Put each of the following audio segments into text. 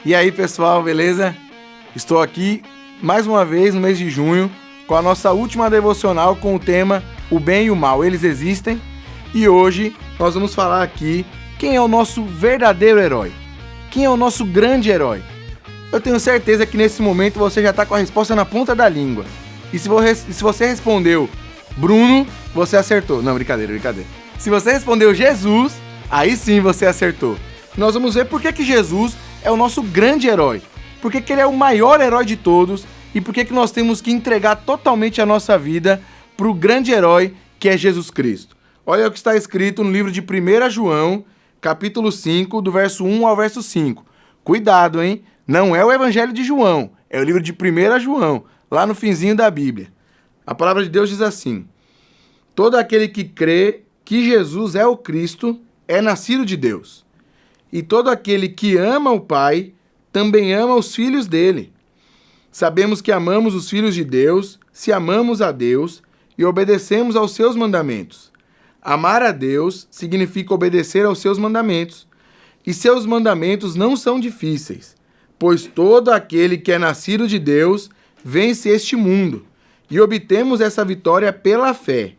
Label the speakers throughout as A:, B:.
A: E aí, pessoal, beleza? Estou aqui mais uma vez no mês de junho com a nossa última devocional com o tema O Bem e o Mal, eles existem? E hoje nós vamos falar aqui quem é o nosso verdadeiro herói, quem é o nosso grande herói. Eu tenho certeza que nesse momento você já está com a resposta na ponta da língua. E se você respondeu Bruno, você acertou. Não, brincadeira. Se você respondeu Jesus, aí sim você acertou. Nós vamos ver por que Jesus é o nosso grande herói. Por que ele é o maior herói de todos e por que nós temos que entregar totalmente a nossa vida para o grande herói que é Jesus Cristo. Olha o que está escrito no livro de 1 João, capítulo 5, do verso 1 ao verso 5. Cuidado, hein? Não é o Evangelho de João, é o livro de 1 João, lá no finzinho da Bíblia. A palavra de Deus diz assim: todo aquele que crê que Jesus é o Cristo é nascido de Deus. E todo aquele que ama o Pai também ama os filhos dele. Sabemos que amamos os filhos de Deus se amamos a Deus e obedecemos aos seus mandamentos. Amar a Deus significa obedecer aos seus mandamentos. E seus mandamentos não são difíceis, pois todo aquele que é nascido de Deus vence este mundo. E obtemos essa vitória pela fé.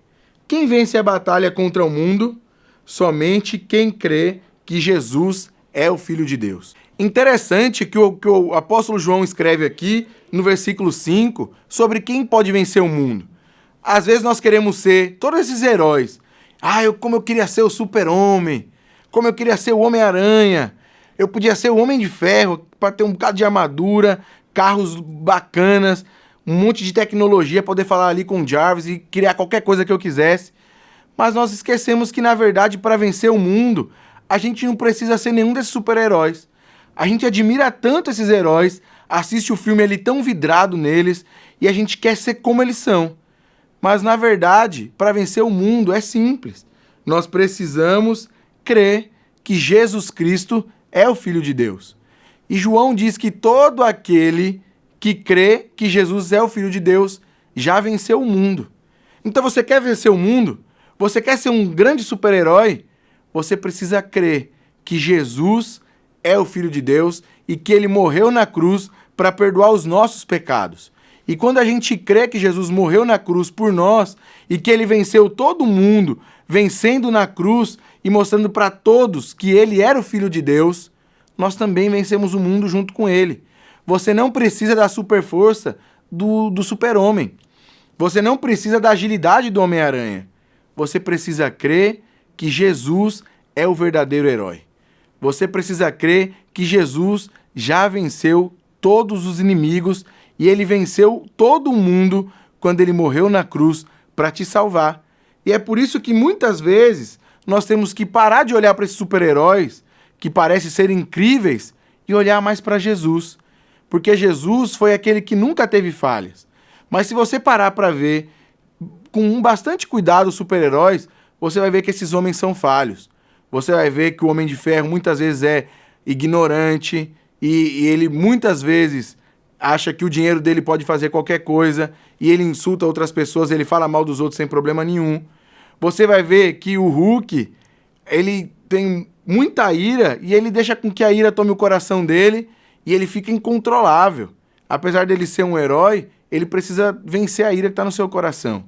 A: Quem vence a batalha contra o mundo? Somente quem crê que Jesus é o Filho de Deus. Interessante que o apóstolo João escreve aqui no versículo 5 sobre quem pode vencer o mundo. Às vezes nós queremos ser todos esses heróis. Como eu queria ser o Super-Homem, como eu queria ser o Homem-Aranha, eu podia ser o Homem de Ferro para ter um bocado de armadura, carros bacanas, um monte de tecnologia, poder falar ali com o Jarvis e criar qualquer coisa que eu quisesse. Mas nós esquecemos que, na verdade, para vencer o mundo, a gente não precisa ser nenhum desses super-heróis. A gente admira tanto esses heróis, assiste o filme ali tão vidrado neles, e a gente quer ser como eles são. Mas, na verdade, para vencer o mundo é simples. Nós precisamos crer que Jesus Cristo é o Filho de Deus. E João diz que todo aquele que crê que Jesus é o Filho de Deus já venceu o mundo. Então você quer vencer o mundo? Você quer ser um grande super-herói? Você precisa crer que Jesus é o Filho de Deus e que ele morreu na cruz para perdoar os nossos pecados. E quando a gente crê que Jesus morreu na cruz por nós e que ele venceu todo mundo, vencendo na cruz e mostrando para todos que ele era o Filho de Deus, nós também vencemos o mundo junto com ele. Você não precisa da super força do Super-Homem. Você não precisa da agilidade do Homem-Aranha. Você precisa crer que Jesus é o verdadeiro herói. Você precisa crer que Jesus já venceu todos os inimigos e ele venceu todo o mundo quando ele morreu na cruz para te salvar. E é por isso que muitas vezes nós temos que parar de olhar para esses super-heróis que parecem ser incríveis e olhar mais para Jesus. Porque Jesus foi aquele que nunca teve falhas. Mas se você parar para ver com bastante cuidado os super-heróis, você vai ver que esses homens são falhos. Você vai ver que o Homem de Ferro muitas vezes é ignorante e ele muitas vezes acha que o dinheiro dele pode fazer qualquer coisa e ele insulta outras pessoas, ele fala mal dos outros sem problema nenhum. Você vai ver que o Hulk, ele tem muita ira e ele deixa com que a ira tome o coração dele e ele fica incontrolável. Apesar dele ser um herói, ele precisa vencer a ira que está no seu coração.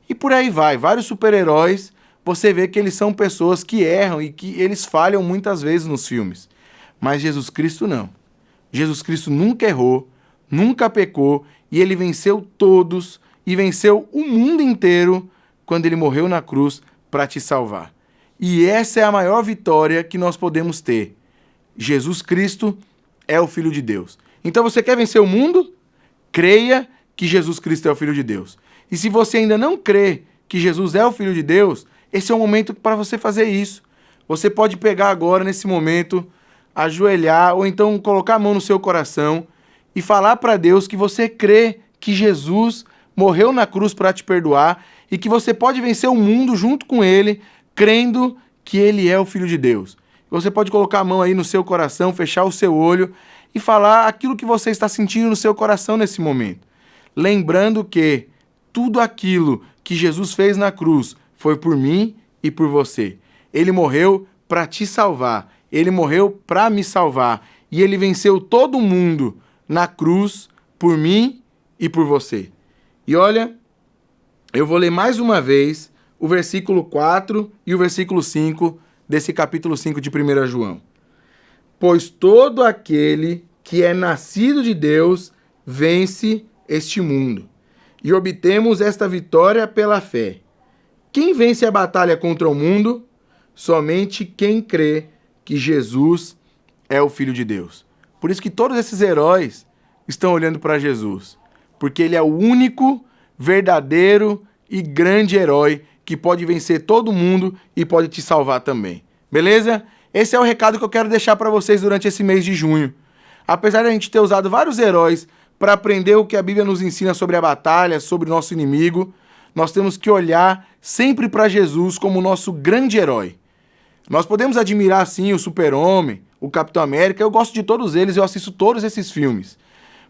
A: E por aí vai, vários super-heróis, você vê que eles são pessoas que erram e que eles falham muitas vezes nos filmes. Mas Jesus Cristo não. Jesus Cristo nunca errou, nunca pecou, e ele venceu todos e venceu o mundo inteiro quando ele morreu na cruz para te salvar. E essa é a maior vitória que nós podemos ter. Jesus Cristo é o Filho de Deus. Então você quer vencer o mundo? Creia que Jesus Cristo é o Filho de Deus. E se você ainda não crê que Jesus é o Filho de Deus, esse é o momento para você fazer isso. Você pode pegar agora, nesse momento, ajoelhar ou então colocar a mão no seu coração e falar para Deus que você crê que Jesus morreu na cruz para te perdoar e que você pode vencer o mundo junto com ele, crendo que ele é o Filho de Deus. Você pode colocar a mão aí no seu coração, fechar o seu olho e falar aquilo que você está sentindo no seu coração nesse momento. Lembrando que tudo aquilo que Jesus fez na cruz foi por mim e por você. Ele morreu para te salvar. Ele morreu para me salvar. e ele venceu todo mundo na cruz por mim e por você. E olha, eu vou ler mais uma vez o versículo 4 e o versículo 5 desse capítulo 5 de 1 João. Pois todo aquele que é nascido de Deus vence este mundo. E obtemos esta vitória pela fé. Quem vence a batalha contra o mundo? Somente quem crê que Jesus é o Filho de Deus. Por isso que todos esses heróis estão olhando para Jesus. Porque ele é o único, verdadeiro e grande herói que pode vencer todo mundo e pode te salvar também. Beleza? Esse é o recado que eu quero deixar para vocês durante esse mês de junho. Apesar de a gente ter usado vários heróis para aprender o que a Bíblia nos ensina sobre a batalha, sobre o nosso inimigo, nós temos que olhar sempre para Jesus como o nosso grande herói. Nós podemos admirar, sim, o Super-Homem, o Capitão América, eu gosto de todos eles, eu assisto todos esses filmes.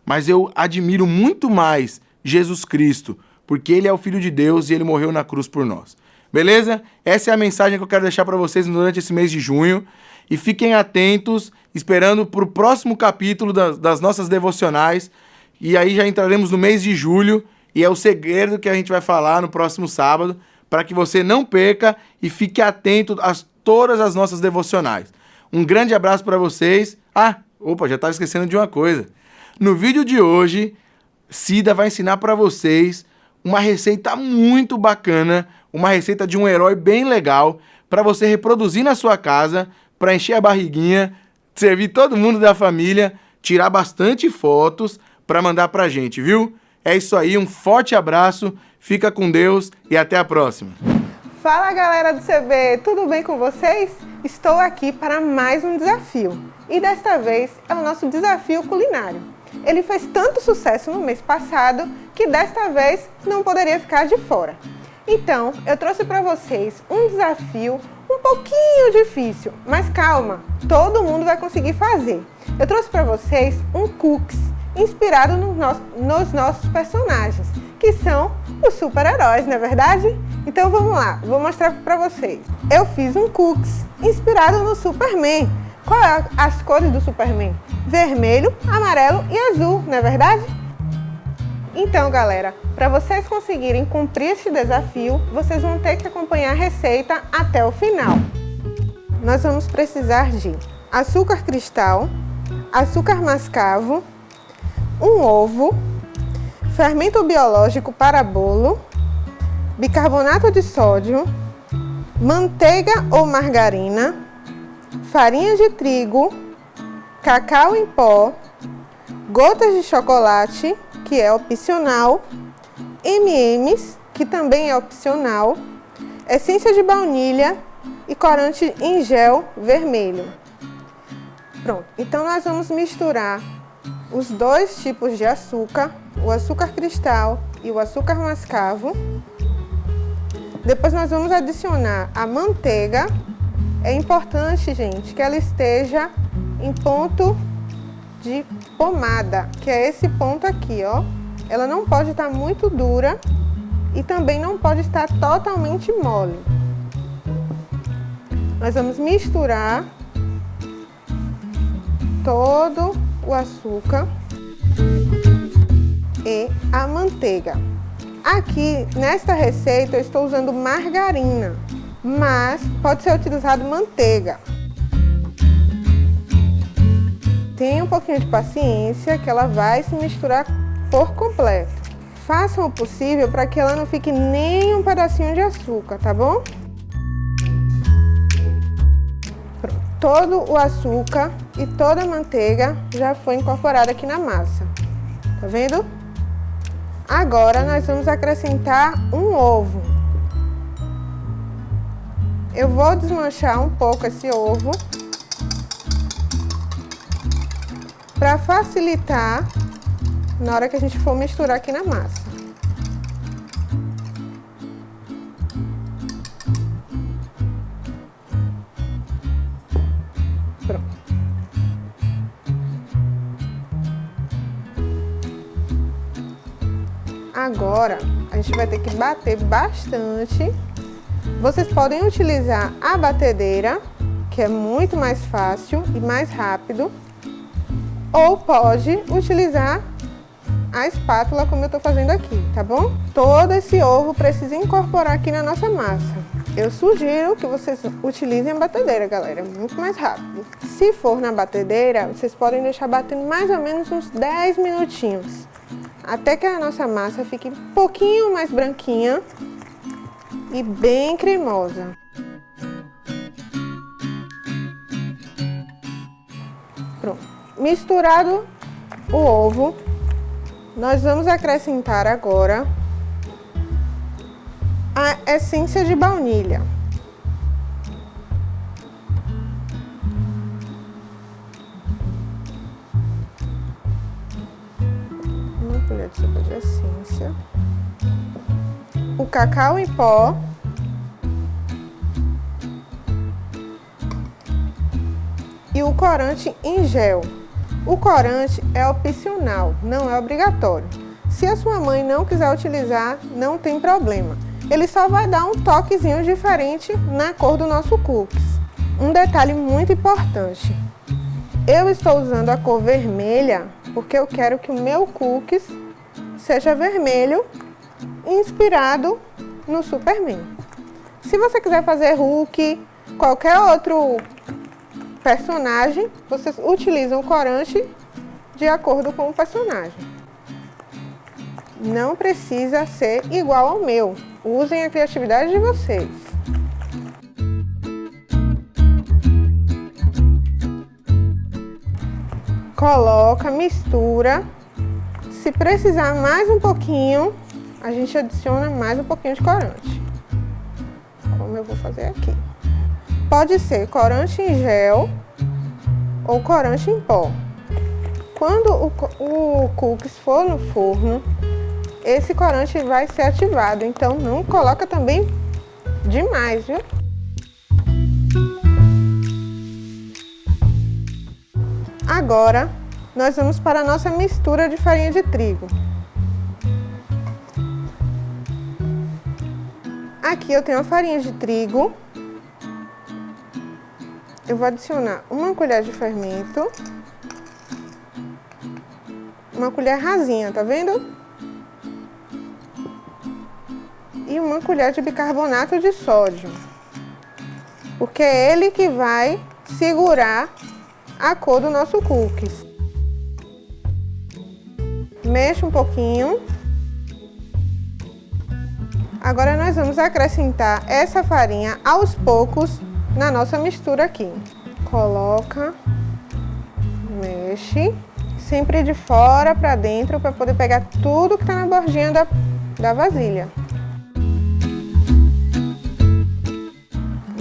A: Mas eu admiro muito mais Jesus Cristo, porque ele é o Filho de Deus e ele morreu na cruz por nós. Beleza? Essa é a mensagem que eu quero deixar para vocês durante esse mês de junho. E fiquem atentos, esperando para o próximo capítulo das nossas devocionais. E aí já entraremos no mês de julho, e é o segredo que a gente vai falar no próximo sábado, para que você não perca e fique atento a todas as nossas devocionais. Um grande abraço para vocês. Já estava esquecendo de uma coisa. No vídeo de hoje, Cida vai ensinar para vocês uma receita muito bacana, uma receita de um herói bem legal, para você reproduzir na sua casa, para encher a barriguinha, servir todo mundo da família, tirar bastante fotos para mandar pra gente, viu? É isso aí, um forte abraço, fica com Deus e até a próxima.
B: Fala galera do CB, tudo bem com vocês? Estou aqui para mais um desafio e desta vez é o nosso desafio culinário. Ele fez tanto sucesso no mês passado que desta vez não poderia ficar de fora. Então eu trouxe para vocês um desafio um pouquinho difícil, mas calma, todo mundo vai conseguir fazer. Eu trouxe para vocês um cookies inspirado nos nossos personagens, que são os super-heróis, não é verdade? Então vamos lá, vou mostrar para vocês. Eu fiz um cookies inspirado no Superman. Qual é as cores do Superman? Vermelho, amarelo e azul, não é verdade? Então, galera, para vocês conseguirem cumprir este desafio, vocês vão ter que acompanhar a receita até o final. Nós vamos precisar de açúcar cristal, açúcar mascavo, um ovo, fermento biológico para bolo, bicarbonato de sódio, manteiga ou margarina, farinha de trigo, cacau em pó, gotas de chocolate, que é opcional, M&M's, que também é opcional, essência de baunilha e corante em gel vermelho. Pronto, então nós vamos misturar os dois tipos de açúcar, o açúcar cristal e o açúcar mascavo. Depois nós vamos adicionar a manteiga. É importante, gente, que ela esteja em ponto de pomada, que é esse ponto aqui, ó. Ela não pode estar muito dura e também não pode estar totalmente mole. Nós vamos misturar todo o açúcar e a manteiga. Aqui, nesta receita, eu estou usando margarina, mas pode ser utilizado manteiga. Tenha um pouquinho de paciência que ela vai se misturar por completo. Façam o possível para que ela não fique nem um pedacinho de açúcar, tá bom? Pronto. Todo o açúcar e toda a manteiga já foi incorporada aqui na massa. Tá vendo? Agora nós vamos acrescentar um ovo. Eu vou desmanchar um pouco esse ovo para facilitar na hora que a gente for misturar aqui na massa. Pronto. Agora a gente vai ter que bater bastante. Vocês podem utilizar a batedeira, que é muito mais fácil e mais rápido. ou pode utilizar a espátula como eu estou fazendo aqui, tá bom? Todo esse ovo precisa incorporar aqui na nossa massa. Eu sugiro que vocês utilizem a batedeira, galera, é muito mais rápido. Se for na batedeira, vocês podem deixar batendo mais ou menos uns 10 minutinhos, até que a nossa massa fique um pouquinho mais branquinha e bem cremosa. Pronto. Misturado o ovo, nós vamos acrescentar agora a essência de baunilha. Uma colher de sopa de essência. O cacau em pó. E o corante em gel. O corante é opcional, não é obrigatório. Se a sua mãe não quiser utilizar, não tem problema. Ele só vai dar um toquezinho diferente na cor do nosso cookies. Um detalhe muito importante. Eu estou usando a cor vermelha porque eu quero que o meu cookies seja vermelho, inspirado no Superman. Se você quiser fazer Hulk, qualquer outro personagem, vocês utilizam o corante de acordo com o personagem. Não precisa ser igual ao meu. Usem a criatividade de vocês. Coloca, mistura. Se precisar mais um pouquinho, a gente adiciona mais um pouquinho de corante. Como eu vou fazer aqui. Pode ser corante em gel ou corante em pó. Quando o cookies for no forno, esse corante vai ser ativado, então não coloca também demais, viu? Agora, nós vamos para a nossa mistura de farinha de trigo. Aqui eu tenho a farinha de trigo. Eu vou adicionar uma colher de fermento. Uma colher rasinha, tá vendo? E uma colher de bicarbonato de sódio. Porque é ele que vai segurar a cor do nosso cookies. Mexa um pouquinho. Agora nós vamos acrescentar essa farinha aos poucos na nossa mistura aqui. Coloca, mexe, sempre de fora para dentro para poder pegar tudo que está na bordinha da vasilha.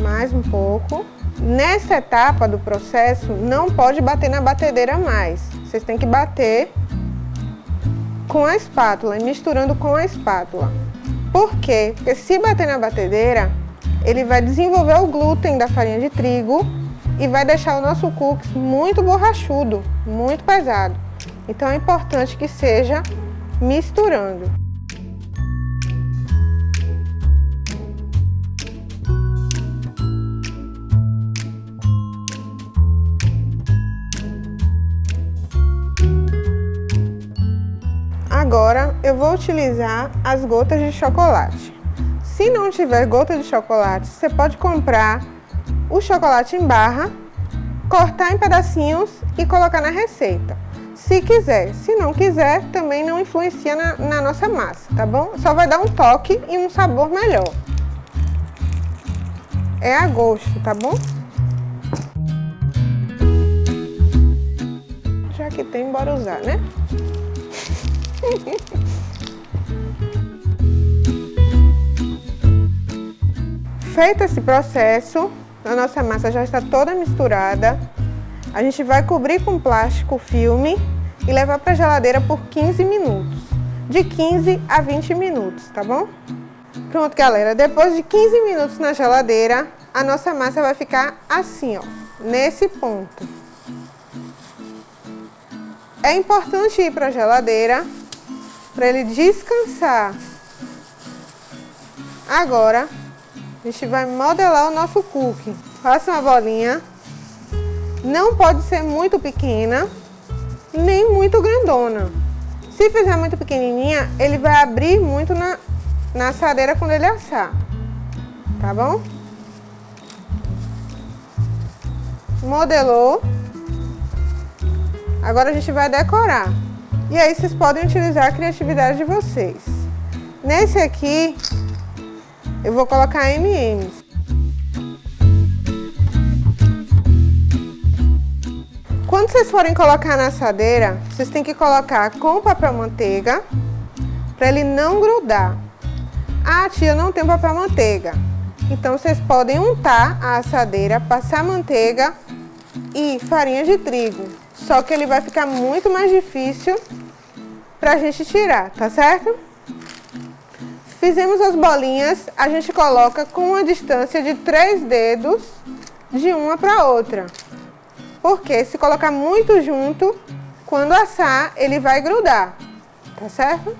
B: Mais um pouco. Nessa etapa do processo, não pode bater na batedeira mais. Vocês têm que bater com a espátula e misturando com a espátula. Por quê? Porque se bater na batedeira, ele vai desenvolver o glúten da farinha de trigo e vai deixar o nosso cookies muito borrachudo, muito pesado. Então é importante que seja misturando. Agora eu vou utilizar as gotas de chocolate. Se não tiver gota de chocolate, você pode comprar o chocolate em barra, cortar em pedacinhos e colocar na receita. Se quiser, se não quiser, também não influencia na nossa massa, tá bom? Só vai dar um toque e um sabor melhor. É a gosto, tá bom? Já que tem, bora usar, né? Feito esse processo, a nossa massa já está toda misturada. A gente vai cobrir com plástico filme e levar para a geladeira por 15 minutos. De 15 a 20 minutos, tá bom? Pronto, galera. Depois de 15 minutos na geladeira, a nossa massa vai ficar assim, ó, nesse ponto. É importante ir para a geladeira para ele descansar. Agora, a gente vai modelar o nosso cookie. Faça uma bolinha. Não pode ser muito pequena, nem muito grandona. Se fizer muito pequenininha, ele vai abrir muito na assadeira quando ele assar, tá bom? Modelou. Agora a gente vai decorar. E aí vocês podem utilizar a criatividade de vocês. Nesse aqui, eu vou colocar M&M's. Quando vocês forem colocar na assadeira, vocês têm que colocar com papel manteiga, para ele não grudar. Ah, tia, não tem papel manteiga. Então vocês podem untar a assadeira, passar manteiga e farinha de trigo. Só que ele vai ficar muito mais difícil pra gente tirar, tá certo? Fizemos as bolinhas, a gente coloca com uma distância de 3 dedos de uma para outra. Porque se colocar muito junto, quando assar, ele vai grudar, tá certo?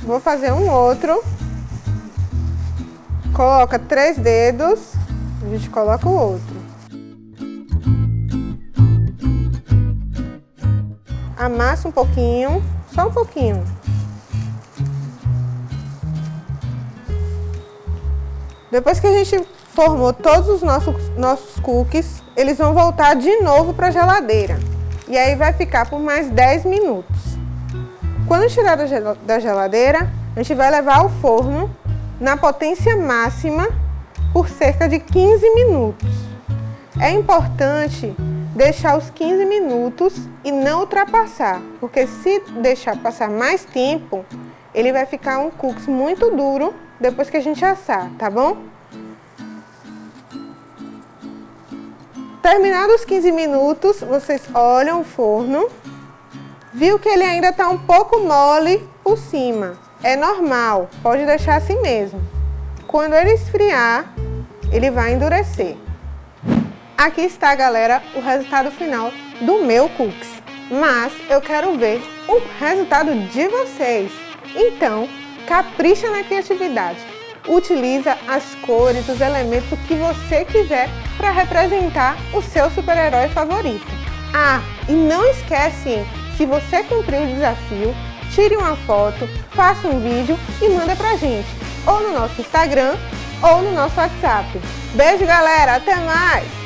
B: Vou fazer um outro. Coloca 3 dedos, a gente coloca o outro. Amassa um pouquinho, só um pouquinho. Depois que a gente formou todos os nossos cookies, eles vão voltar de novo para a geladeira. E aí vai ficar por mais 10 minutos. Quando tirar da geladeira, a gente vai levar ao forno na potência máxima por cerca de 15 minutos. É importante deixar os 15 minutos e não ultrapassar, porque se deixar passar mais tempo, ele vai ficar um cookies muito duro depois que a gente assar, tá bom? Terminados os 15 minutos, vocês olham o forno. Viu que ele ainda está um pouco mole por cima. É normal, pode deixar assim mesmo. Quando ele esfriar, ele vai endurecer. Aqui está, galera, o resultado final do meu cookies. Mas eu quero ver o resultado de vocês. Então, capricha na criatividade. Utiliza as cores, os elementos, o que você quiser para representar o seu super-herói favorito. Ah, e não esquece, hein? Se você cumpriu o desafio, tire uma foto, faça um vídeo e manda pra gente, ou no nosso Instagram, ou no nosso WhatsApp. Beijo, galera! Até mais!